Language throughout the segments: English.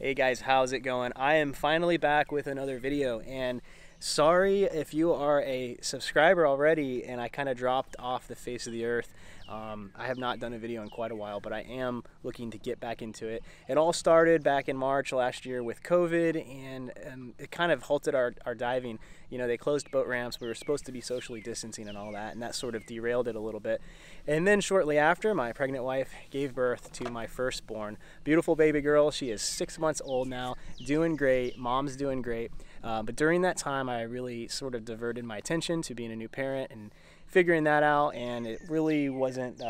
Hey guys, how's it going? I am finally back with another video, and sorry if you are a subscriber already and I kind of dropped off the face of the earth. I have not done a video in quite a while, but I am looking to get back into it. It all started back in March last year with COVID, and it kind of halted our diving. You know, they closed boat ramps. We were supposed to be socially distancing and all that, and that sort of derailed it a little bit. And then shortly after, my pregnant wife gave birth to my firstborn. Beautiful baby girl. She is 6 months old now, doing great. Mom's doing great. But during that time, I really sort of diverted my attention to being a new parent and figuring that out, and it really wasn't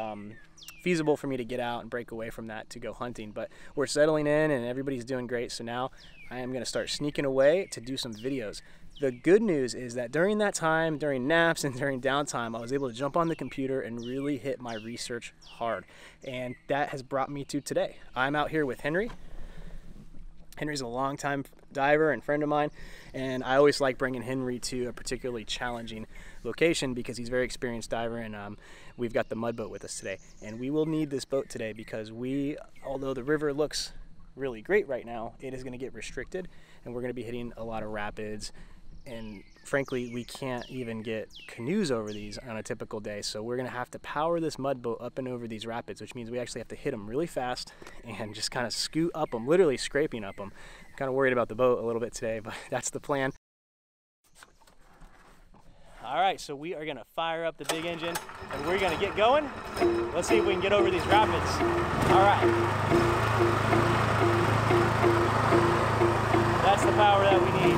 feasible for me to get out and break away from that to go hunting. But we're settling in and everybody's doing great, so now I am going to start sneaking away to do some videos. The good news is that during that time, during naps and during downtime, I was able to jump on the computer and really hit my research hard, and that has brought me to today. I'm out here with Henry. Henry's a longtime diver and friend of mine, and I always like bringing Henry to a particularly challenging location because he's a very experienced diver, and we've got the mud boat with us today. And we will need this boat today because although the river looks really great right now, it is going to get restricted, and we're going to be hitting a lot of rapids, and frankly, we can't even get canoes over these on a typical day. So we're going to have to power this mud boat up and over these rapids, which means we actually have to hit them really fast and just kind of scoot up them, literally scraping up them. I'm kind of worried about the boat a little bit today, but that's the plan. All right, so we are going to fire up the big engine and we're going to get going. Let's see if we can get over these rapids. All right. That's the power that we need.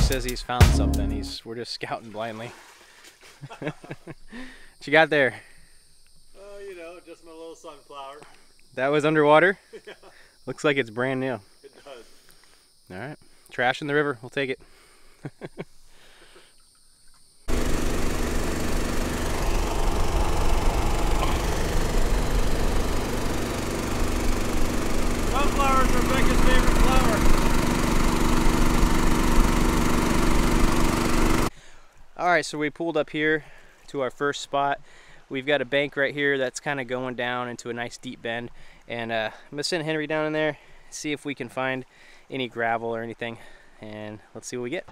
Says he's found something. We're just scouting blindly. What you got there? Oh, you know, just my little sunflower. That was underwater? Yeah. Looks like it's brand new. It does. All right. Trash in the river. We'll take it. Sunflowers are Becca's favorite flower. All right, so we pulled up here to our first spot. We've got a bank right here that's kind of going down into a nice deep bend, and I'm gonna send Henry down in there, see if we can find any gravel or anything, and let's see what we get.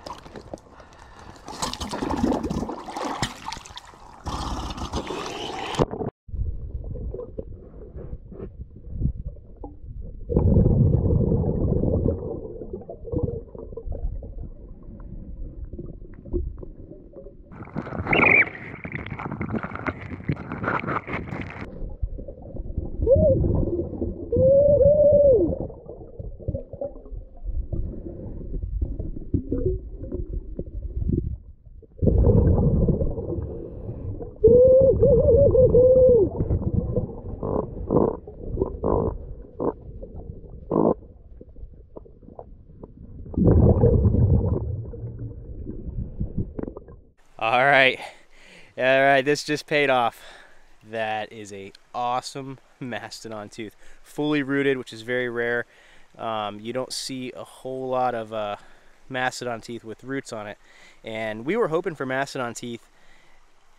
All right, this just paid off. That is a awesome mastodon tooth, fully rooted, which is very rare. You don't see a whole lot of mastodon teeth with roots on it, and we were hoping for mastodon teeth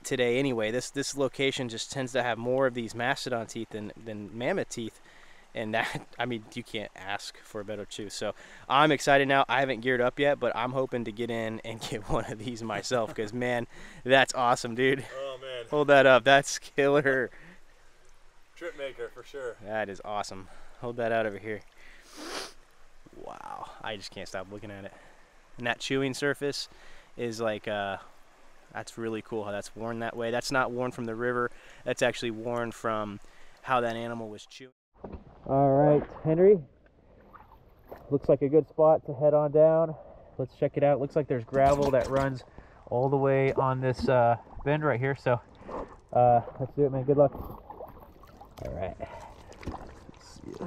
today anyway. This location just tends to have more of these mastodon teeth than mammoth teeth, and that, I mean, you can't ask for a better tooth. So I'm excited now. I haven't geared up yet, but I'm hoping to get in and get one of these myself, because man, that's awesome, dude. Oh man, hold that up. That's killer. Trip maker for sure. That is awesome. Hold that out over here. Wow, I just can't stop looking at it. And that chewing surface is like That's really cool how that's worn that way. That's not worn from the river. That's actually worn from how that animal was chewing. All right, Henry. Looks like a good spot to head on down. Let's check it out. Looks like there's gravel that runs all the way on this bend right here. So let's do it, man. Good luck. All right. Let's see.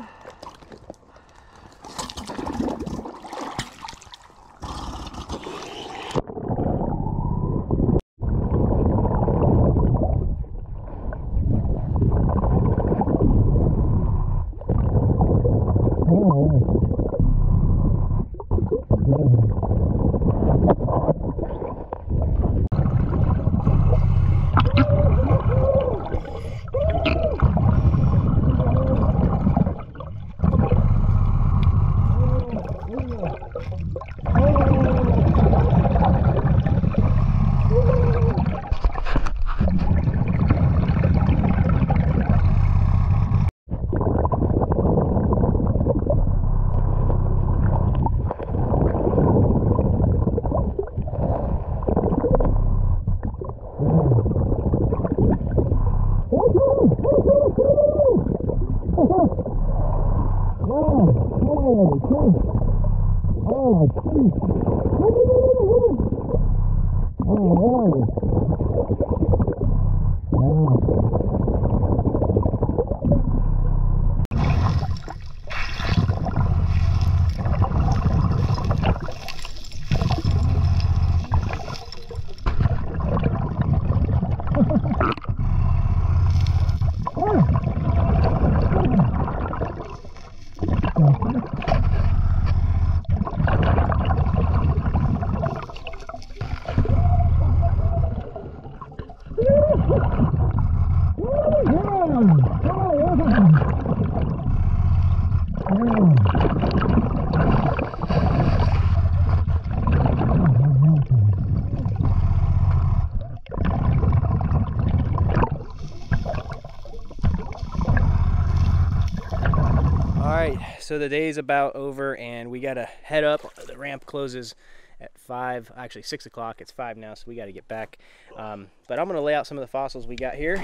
So the day's about over and we gotta head up. The ramp closes at 5, actually 6 o'clock. It's 5 now, so we gotta get back. But I'm gonna lay out some of the fossils we got here.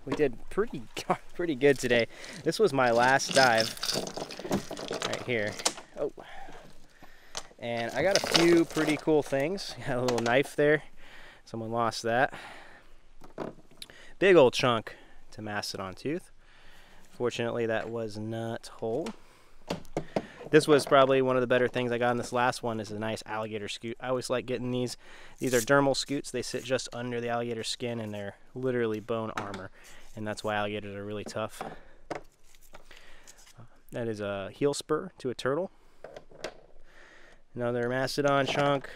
We did pretty good today. This was my last dive right here. Oh, and I got a few pretty cool things. Got a little knife there. Someone lost that. Big old chunk to mastodon tooth. Fortunately, that was not whole. This was probably one of the better things I got in this last one is a nice alligator scoot. I always like getting these. These are dermal scoots. They sit just under the alligator skin and they're literally bone armor. And that's why alligators are really tough. That is a heel spur to a turtle. Another mastodon chunk.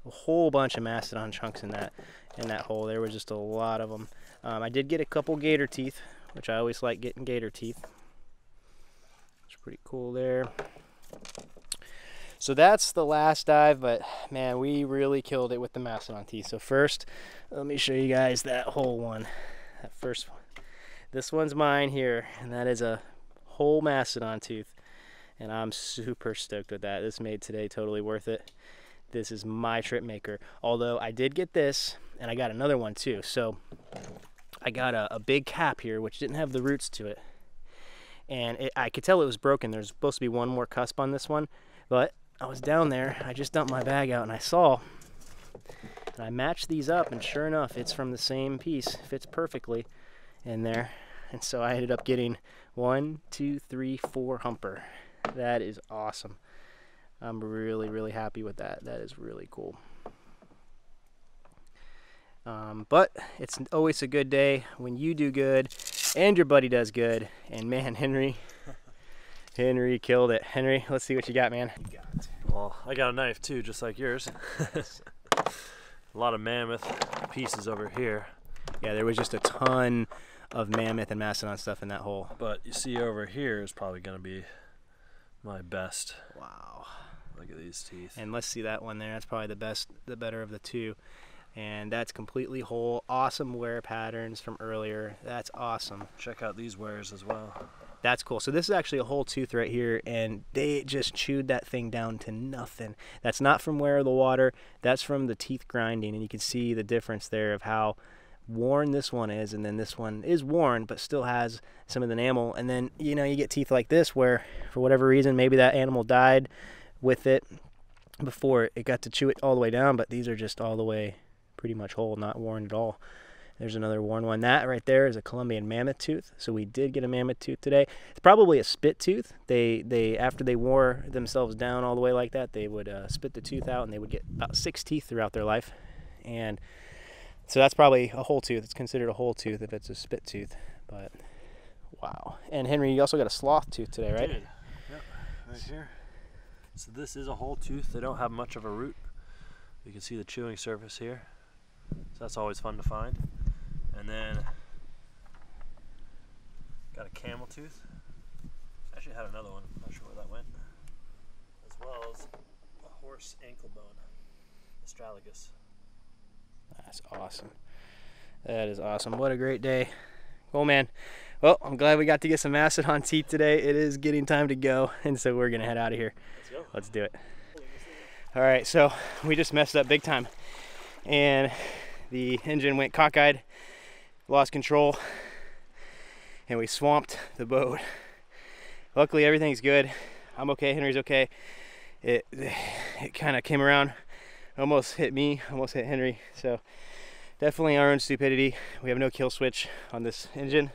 A whole bunch of mastodon chunks in that hole. There was just a lot of them. I did get a couple gator teeth, which I always like getting gator teeth. It's pretty cool there. So that's the last dive, but man, we really killed it with the mastodon teeth. So first, let me show you guys that whole one. That first one. This one's mine here, and that is a whole mastodon tooth. And I'm super stoked with that. This made today totally worth it. This is my trip maker. Although I did get this, and I got another one too. So I got a big cap here, which didn't have the roots to it. And I could tell it was broken. There's supposed to be one more cusp on this one. But I was down there. I just dumped my bag out, and I saw. And I matched these up, and sure enough, it's from the same piece. Fits perfectly in there. And so I ended up getting 1, 2, 3, 4 humper. That is awesome. I'm really, really happy with that. That is really cool. But it's always a good day when you do good and your buddy does good. And man, Henry killed it. Henry, let's see what you got, man. Well, I got a knife too, just like yours. A lot of mammoth pieces over here. Yeah, there was just a ton of mammoth and mastodon stuff in that hole. But you see over here is probably going to be my best. Wow. Look at these teeth. And let's see that one there. That's probably the better of the two. And that's completely whole. Awesome wear patterns from earlier. That's awesome. Check out these wears as well. That's cool. So this is actually a whole tooth right here, and they just chewed that thing down to nothing. That's not from wear the water. That's from the teeth grinding, and you can see the difference there of how worn this one is, and then this one is worn but still has some of the enamel. And then, you know, you get teeth like this where for whatever reason maybe that animal died with it before it got to chew it all the way down, but these are just all the way pretty much whole, not worn at all. There's another worn one. That right there is a Colombian mammoth tooth. So we did get a mammoth tooth today. It's probably a spit tooth. They after they wore themselves down all the way like that, they would spit the tooth out, and they would get about 6 teeth throughout their life. And so that's probably a whole tooth. It's considered a whole tooth if it's a spit tooth. But wow. And Henry, you also got a sloth tooth today, right? Dude. Yep, right here. So this is a whole tooth. They don't have much of a root. You can see the chewing surface here. So that's always fun to find. And then got a camel tooth. Actually had another one, not sure where that went. As well as a horse ankle bone, astragalus. That's awesome. That is awesome. What a great day. Cool, man. Well, I'm glad we got to get some Mastodon teeth today. It is getting time to go, and so we're gonna head out of here. Let's go. Let's do it. All right, so we just messed up big time, and the engine went cockeyed, lost control, and we swamped the boat. Luckily, everything's good. I'm okay. Henry's okay. It kind of came around, almost hit me, almost hit Henry. So definitely our own stupidity. We have no kill switch on this engine.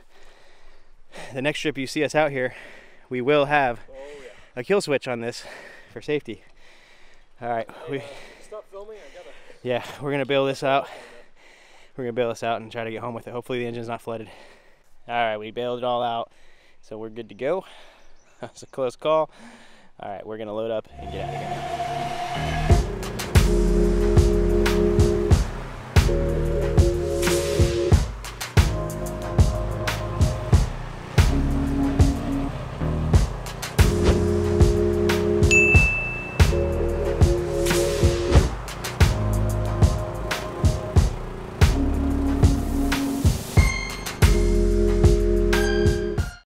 The next trip you see us out here, we will have a kill switch on this for safety. All right. Stop filming. Yeah, we're gonna bail this out. We're gonna bail this out and try to get home with it. Hopefully the engine's not flooded. All right, we bailed it all out, so we're good to go. That's a close call. All right, we're gonna load up and get out of here.